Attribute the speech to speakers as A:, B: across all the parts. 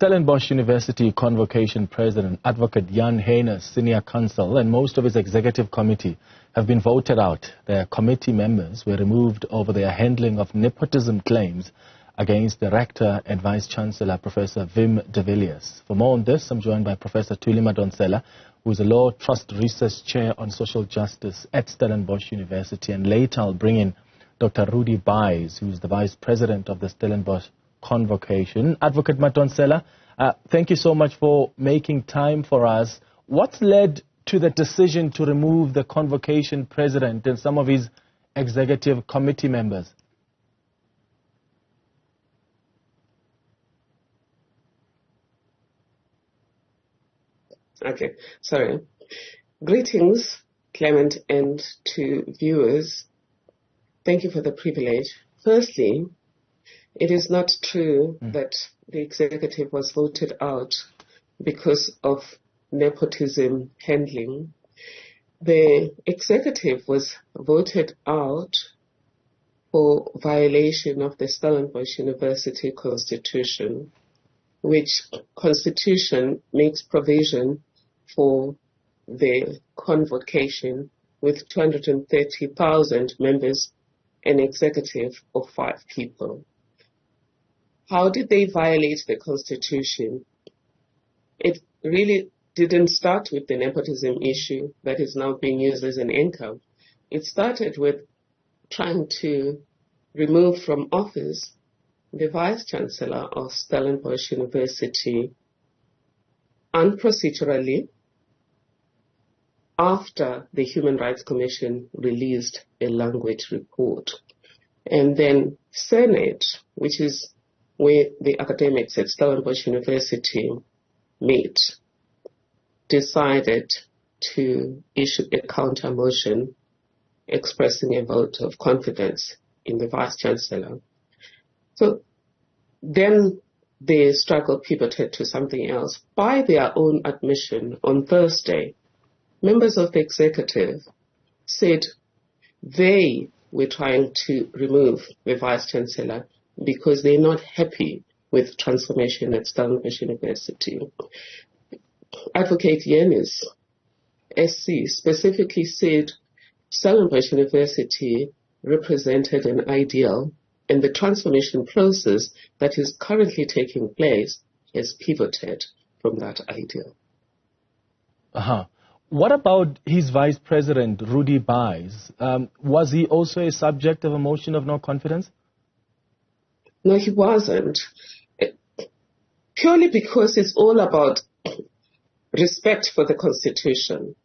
A: Stellenbosch University Convocation President, Advocate Jan Heyners, Senior Counsel, and most of his executive committee have been voted out. Their committee members were removed over their handling of nepotism claims against the Rector and Vice-Chancellor, Professor Wim de Villiers. For more on this, I'm joined by Professor Thuli Madonsela, who is a Law Trust Research Chair on Social Justice at Stellenbosch University, and later I'll bring in Dr. Rudi Buys, who is the Vice President of the Stellenbosch Convocation. Advocate Madonsela, thank you so much for making time for us. What's led to the decision to remove the Convocation President and some of his executive committee members?
B: Okay, sorry. Greetings, Clement, and to viewers. Thank you for the privilege. Firstly, it is not true that the executive was voted out because of nepotism handling. The executive was voted out for violation of the Stellenbosch University Constitution, which Constitution makes provision for the convocation with 230,000 members, an executive of 5 people. How did they violate the Constitution? It really didn't start with the nepotism issue that is now being used as an anchor. It started with trying to remove from office the Vice-Chancellor of Stellenbosch University unprocedurally after the Human Rights Commission released a language report. And then Senate, which is where the academics at Stellenbosch University meet, decided to issue a counter motion expressing a vote of confidence in the Vice-Chancellor. So then the struggle pivoted to something else. By their own admission on Thursday, members of the executive said they were trying to remove the Vice-Chancellor because they're not happy with transformation at Stellenbosch University. Advocate Heyners, SC, specifically said Stellenbosch University represented an ideal, and the transformation process that is currently taking place has pivoted from that ideal.
A: What about his Vice President, Rudi Buys? Was he also a subject of a motion of no confidence?
B: No, he wasn't. Purely because it's all about respect for the Constitution.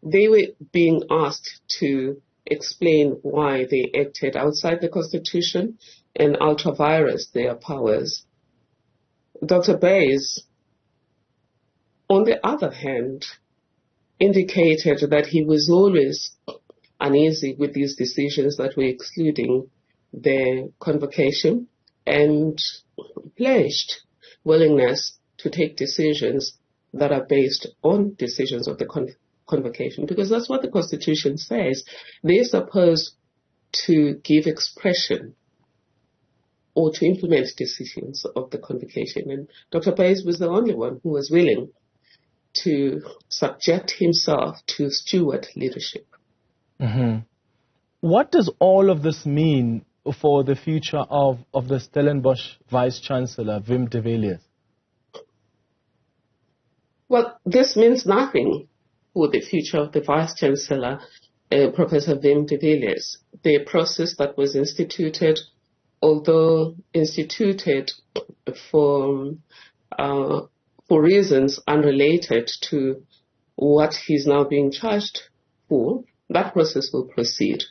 B: They were being asked to explain why they acted outside the Constitution and ultra-virus their powers. Dr. Buys, on the other hand, indicated that he was always uneasy with these decisions that were excluding the convocation and pledged willingness to take decisions that are based on decisions of the convocation, because that's what the Constitution says. They're supposed to give expression or to implement decisions of the convocation. And Dr. Buys was the only one who was willing to subject himself to steward leadership.
A: What does all of this mean for the future of the Stellenbosch Vice-Chancellor, Wim de Villiers?
B: Well, this means nothing for the future of the Vice-Chancellor, Professor Wim de Villiers. The process that was instituted, although instituted for reasons unrelated to what he's now being charged for, that process will proceed.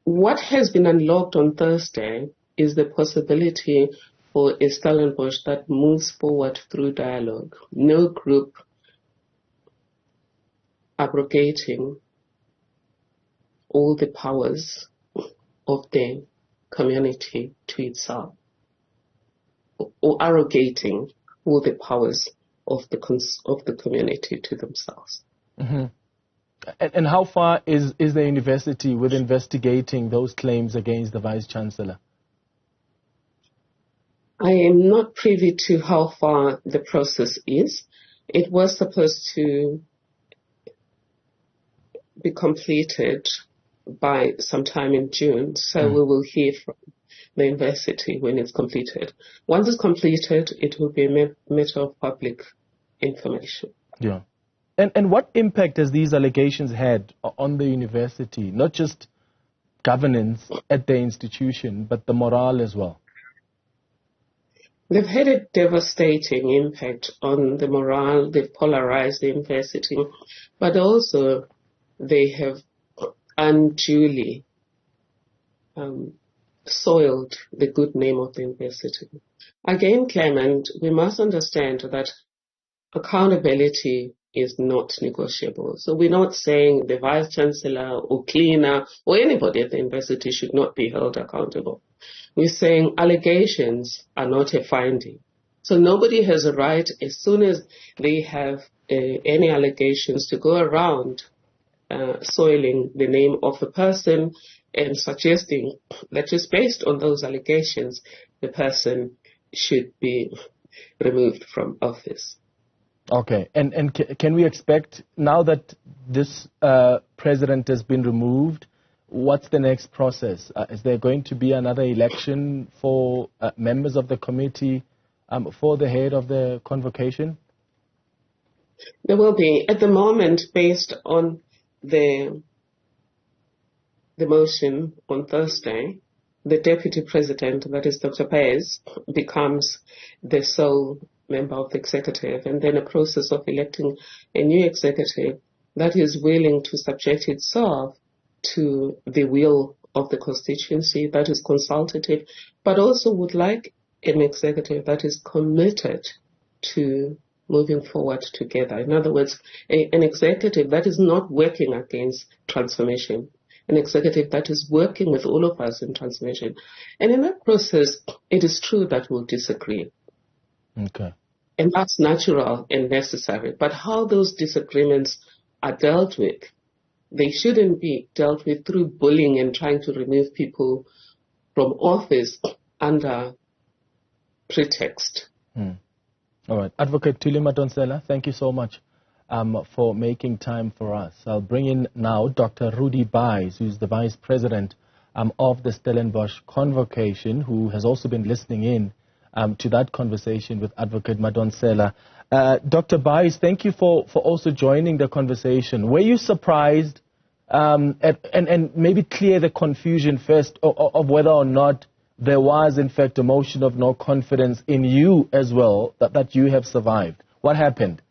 B: What has been unlocked on Thursday is the possibility for a Stellenbosch that moves forward through dialogue. No group abrogating all the powers of the community to itself, or arrogating all the powers of the community to themselves.
A: And how far is the university with investigating those claims against the Vice-Chancellor?
B: I am not privy to how far the process is. It was supposed to be completed by sometime in June, so we will hear from the university when it's completed. Once it's completed, it will be a matter of public information.
A: Yeah. And what impact has these allegations had on the university, not just governance at the institution, but the morale as well?
B: They've had a devastating impact on the morale. They've polarized the university, but also they have unduly soiled the good name of the university. Again, Clement, we must understand that accountability is not negotiable. So we're not saying the Vice-Chancellor or cleaner or anybody at the university should not be held accountable. We're saying allegations are not a finding. So nobody has a right, as soon as they have any allegations, to go around soiling the name of a person and suggesting that just based on those allegations, the person should be removed from office.
A: Okay, and can we expect, now that this president has been removed, what's the next process? Is there going to be another election for members of the committee for the head of the convocation?
B: There will be. At the moment, based on the motion on Thursday, the deputy president, that is Dr. Buys, becomes the sole member of the executive, and then a process of electing a new executive that is willing to subject itself to the will of the constituency, that is consultative, but also would like an executive that is committed to moving forward together. In other words, an executive that is not working against transformation, an executive that is working with all of us in transformation. And in that process, it is true that we'll disagree.
A: Okay.
B: And that's natural and necessary. But how those disagreements are dealt with, they shouldn't be dealt with through bullying and trying to remove people from office under pretext.
A: All right. Advocate Thuli Madonsela, thank you so much for making time for us. I'll bring in now Dr. Rudi Buys, who's the Vice President of the Stellenbosch Convocation, who has also been listening in to that conversation with Advocate Madonsela. Dr. Buys, thank you for also joining the conversation. Were you surprised, and maybe clear the confusion first of whether or not there was, in fact, a motion of no confidence in you as well, that you have survived? What happened?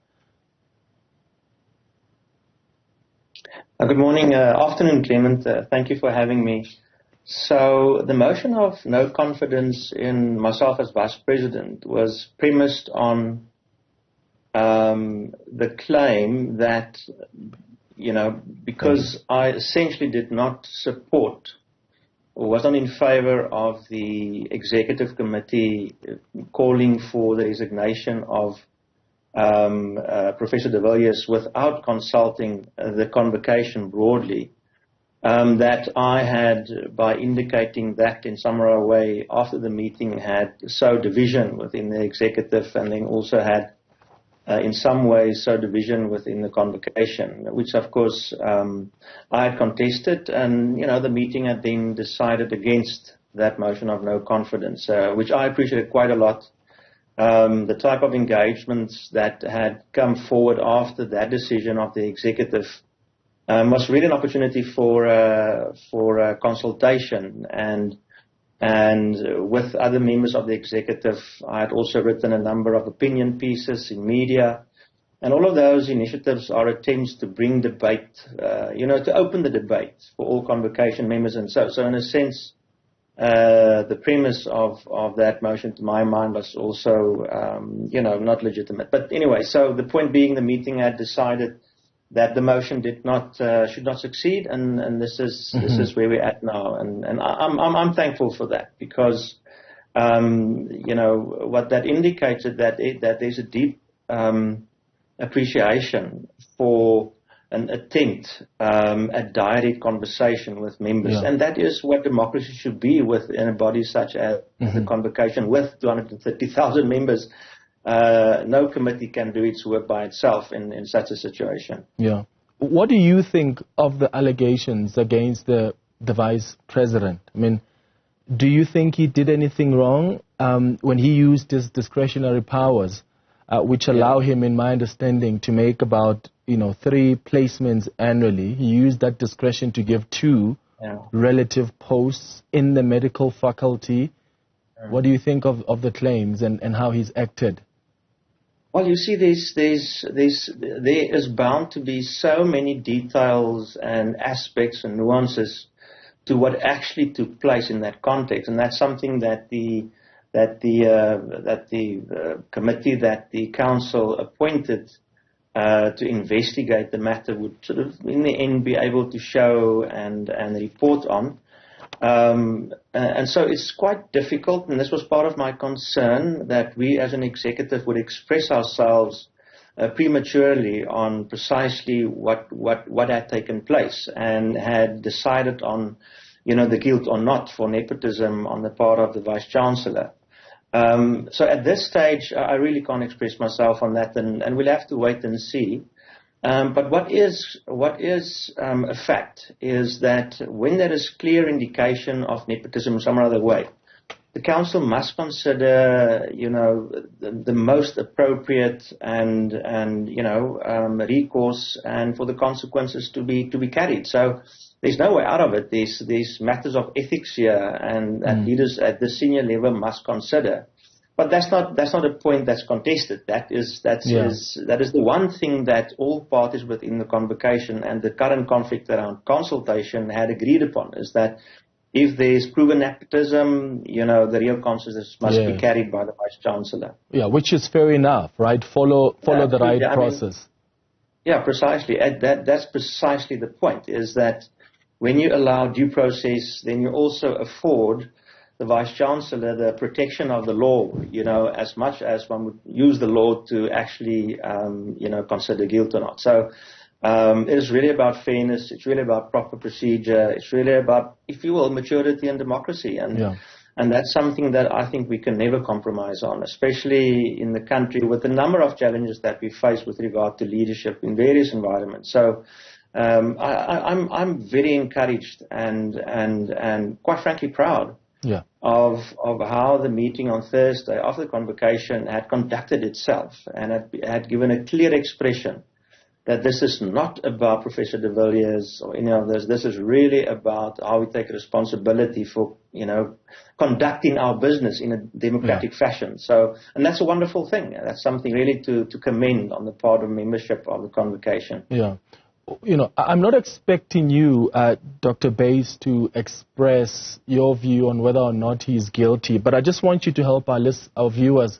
C: Good morning, afternoon, Clement. Thank you for having me. So the motion of no confidence in myself as Vice President was premised on the claim that, because I essentially did not support or was not in favor of the executive committee calling for the resignation of Professor de Villiers without consulting the convocation broadly, that I had, by indicating that in some way after the meeting, had sowed division within the executive, and then also had in some ways sowed division within the convocation, which of course I had contested, and the meeting had then decided against that motion of no confidence, which I appreciated quite a lot. The type of engagements that had come forward after that decision of the executive was really an opportunity for consultation, and with other members of the executive, I had also written a number of opinion pieces in media, and all of those initiatives are attempts to bring debate, to open the debate for all convocation members, and so in a sense, the premise of that motion, to my mind, was also not legitimate. But anyway, so the point being, the meeting had decided that the motion should not succeed, and this is where we're at now, and I'm thankful for that, because what that indicates is that there's a deep appreciation for an attempt at direct conversation with members. And that is what democracy should be within a body such as the Convocation with 230,000 members. No committee can do its work by itself in such a situation.
A: Yeah. What do you think of the allegations against the Vice President? I mean, do you think he did anything wrong when he used his discretionary powers, which allow him, in my understanding, to make about 3 placements annually? He used that discretion to give 2 relative posts in the medical faculty. What do you think of the claims and how he's acted?
C: Well, you see, there is bound to be so many details and aspects and nuances to what actually took place in that context, and that's something that the committee that the council appointed to investigate the matter would sort of, in the end, be able to show and report on. And so it's quite difficult, and this was part of my concern, that we as an executive would express ourselves prematurely on precisely what had taken place and had decided on, the guilt or not for nepotism on the part of the Vice-Chancellor. So at this stage, I really can't express myself on that, and we'll have to wait and see. But what is a fact is that when there is clear indication of nepotism in some other way, the council must consider, the most appropriate and recourse and for the consequences to be carried. So there's no way out of it. These matters of ethics here and leaders at the senior level must consider. But that's not a point that's contested. That is the one thing that all parties within the convocation and the current conflict around consultation had agreed upon, is that if there's proven nepotism, the real consequences must be carried by the Vice-Chancellor. Yeah,
A: which is fair enough, right? Follow the right process.
C: Precisely. That's precisely the point, is that when you allow due process, then you also afford the Vice-Chancellor the protection of the law, as much as one would use the law to actually, consider guilt or not. So it is really about fairness. It's really about proper procedure. It's really about, if you will, maturity and democracy. And that's something that I think we can never compromise on, especially in the country with the number of challenges that we face with regard to leadership in various environments. So I'm very encouraged and quite frankly proud of how the meeting on Thursday after the convocation had conducted itself and had given a clear expression that this is not about Professor de Villiers or any of this. This is really about how we take responsibility for, conducting our business in a democratic fashion. So, and that's a wonderful thing. That's something really to commend on the part of membership of the convocation.
A: Yeah. I'm not expecting you, Dr. Buys, to express your view on whether or not he's guilty, but I just want you to help our viewers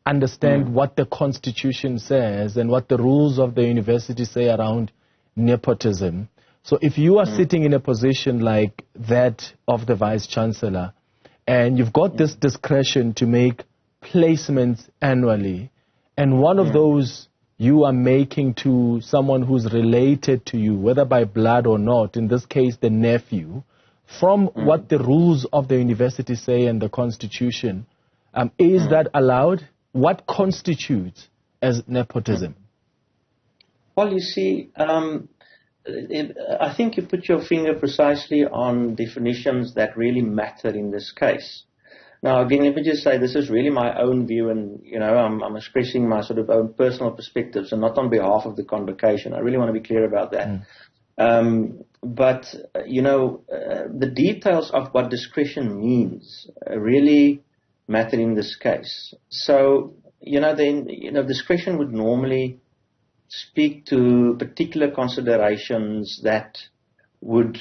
A: understand what the Constitution says and what the rules of the university say around nepotism. So if you are sitting in a position like that of the Vice-Chancellor, and you've got this discretion to make placements annually, and one of those you are making to someone who's related to you, whether by blood or not, in this case the nephew, from what the rules of the university say and the Constitution, is that allowed? What constitutes as nepotism?
C: Well, you see, I think you put your finger precisely on definitions that really matter in this case. Now, again, let me just say this is really my own view, and I'm expressing my sort of own personal perspectives, and not on behalf of the convocation. I really want to be clear about that. But the details of what discretion means really matter in this case. So, discretion would normally speak to particular considerations that would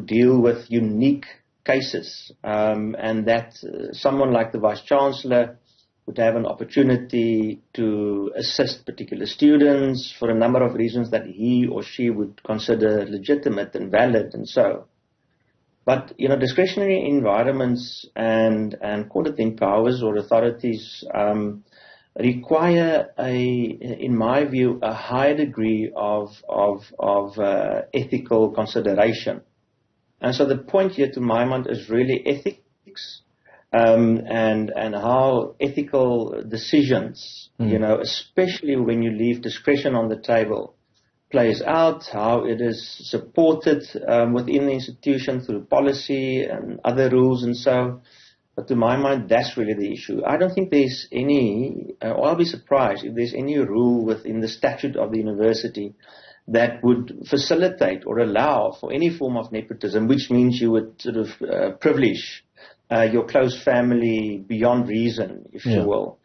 C: deal with unique cases, and that someone like the Vice-Chancellor would have an opportunity to assist particular students for a number of reasons that he or she would consider legitimate and valid and so. But, discretionary environments and coordinating powers or authorities require in my view, a high degree of ethical consideration. And so the point here, to my mind, is really ethics, and how ethical decisions, especially when you leave discretion on the table, plays out, how it is supported within the institution through policy and other rules and so. But to my mind, that's really the issue. I don't think there's any, or I'll be surprised if there's any rule within the statute of the university that would facilitate or allow for any form of nepotism, which means you would sort of privilege your close family beyond reason, if you will.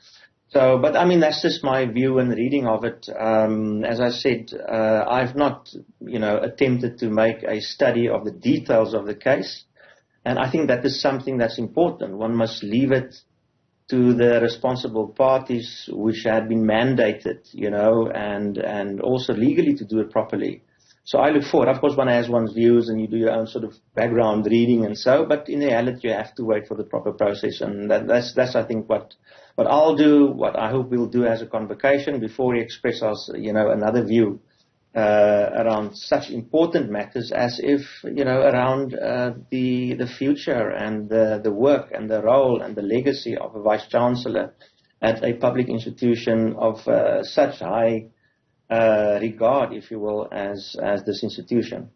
C: So, but I mean, that's just my view and reading of it. As I said, I've not, attempted to make a study of the details of the case. And I think that is something that's important. One must leave it to the responsible parties which had been mandated, and also legally to do it properly. So I look forward. Of course, one has one's views and you do your own sort of background reading and so, but in reality, you have to wait for the proper process. And that's I think, what I'll do, what I hope we'll do as a convocation before we express us, another view around such important matters as if, around the future and the work and the role and the legacy of a Vice-Chancellor at a public institution of such high regard, if you will, as this institution.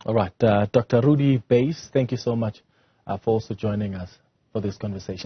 A: All right. Dr. Rudi Buys, thank you so much for also joining us for this conversation.